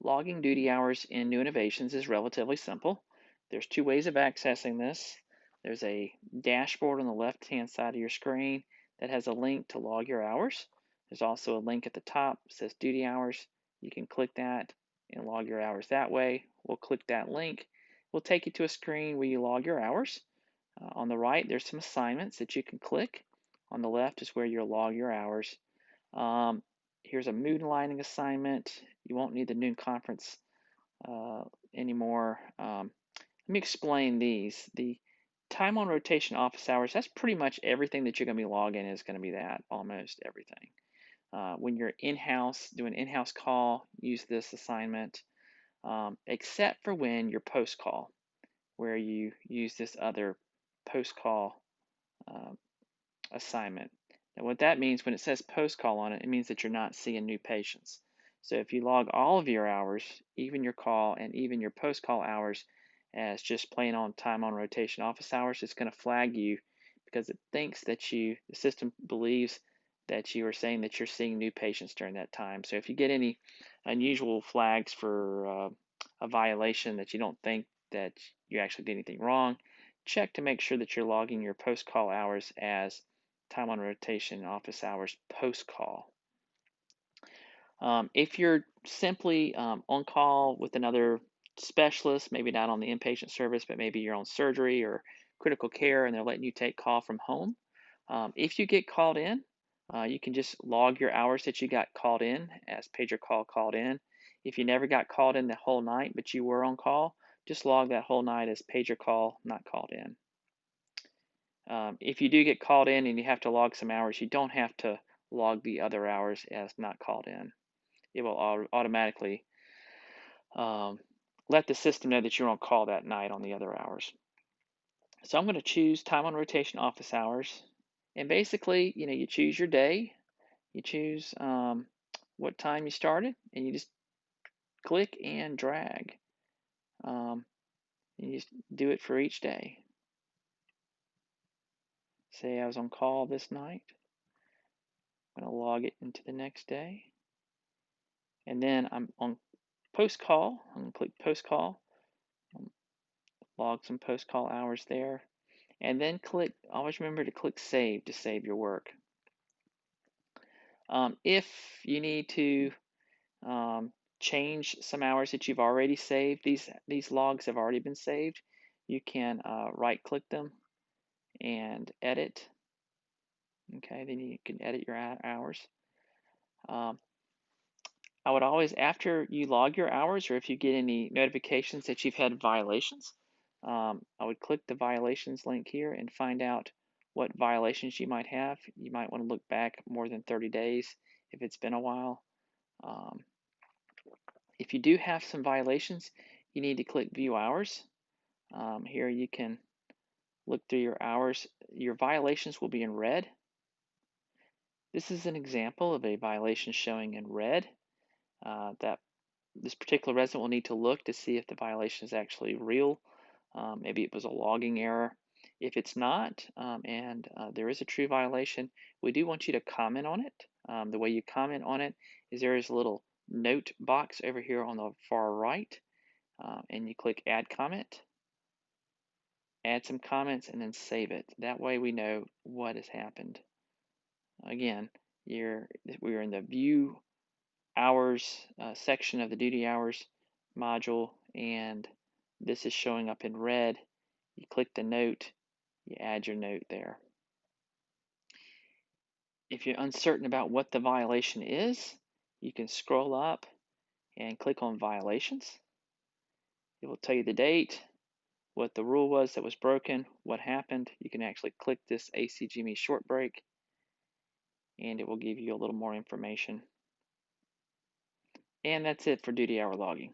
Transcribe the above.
Logging duty hours in New Innovations is relatively simple. There's two ways of accessing this. There's a dashboard on the left-hand side of your screen that has a link to log your hours. There's also a link at the top that says duty hours. You can click that and log your hours that way. We'll click that link. We'll take you to a screen where you log your hours. On the right, there's some assignments that you can click. On the left is where you'll log your hours. Um, Here's a moonlighting assignment. You won't need the noon conference anymore. Let me explain these. The time on rotation office hours, that's pretty much everything that you're going to be logging is going to be that, almost everything. When you're in-house, doing an in-house call, use this assignment, except for when you're post-call, where you use this other post-call uh, assignment. And what that means, when it says post-call on it, it means that you're not seeing new patients. So if you log all of your hours, even your call and even your post-call hours, as just plain on time on rotation office hours, it's going to flag you because it thinks that the system believes that you are saying that you're seeing new patients during that time. So if you get any unusual flags for a violation that you don't think that you actually did anything wrong, check to make sure that you're logging your post-call hours as time on rotation office hours post-call. If you're simply on call with another specialist, maybe not on the inpatient service, but maybe you're on surgery or critical care and they're letting you take call from home, if you get called in, you can just log your hours that you got called in as pager call called in. If you never got called in the whole night, but you were on call, just log that whole night as pager call not called in. If you do get called in and you have to log some hours, you don't have to log the other hours as not called in. It will automatically let the system know that you're on call that night on the other hours. So I'm going to choose time on rotation office hours. And basically, you choose your day, you choose what time you started, and you just click and drag. You just do it for each day. Say I was on call this night. I'm going to log it into the next day. And then I'm on post call. I'm going to click post call, log some post call hours there, and then always remember to click save to save your work. If you need to change some hours that you've already saved, these logs have already been saved, you can right click them and edit. Okay, then you can edit your hours. I would always, after you log your hours, or if you get any notifications that you've had violations, I would click the violations link here and find out what violations you might have. You might want to look back more than 30 days if it's been a while. If you do have some violations, you need to click View Hours. Here you can look through your hours. Your violations will be in red. This is an example of a violation showing in red. That this particular resident will need to look to see if the violation is actually real. Maybe it was a logging error. If it's not, and there is a true violation, we do want you to comment on it. The way you comment on it is there is a little note box over here on the far right, and you click Add Comment, add some comments, and then save it. That way we know what has happened. Again, we're in the View Hours section of the Duty Hours module, and this is showing up in red. You click the note, you add your note there. If you're uncertain about what the violation is, you can scroll up and click on Violations. It will tell you the date, what the rule was that was broken, what happened. You can actually click this ACGME short break, and it will give you a little more information. And that's it for duty hour logging.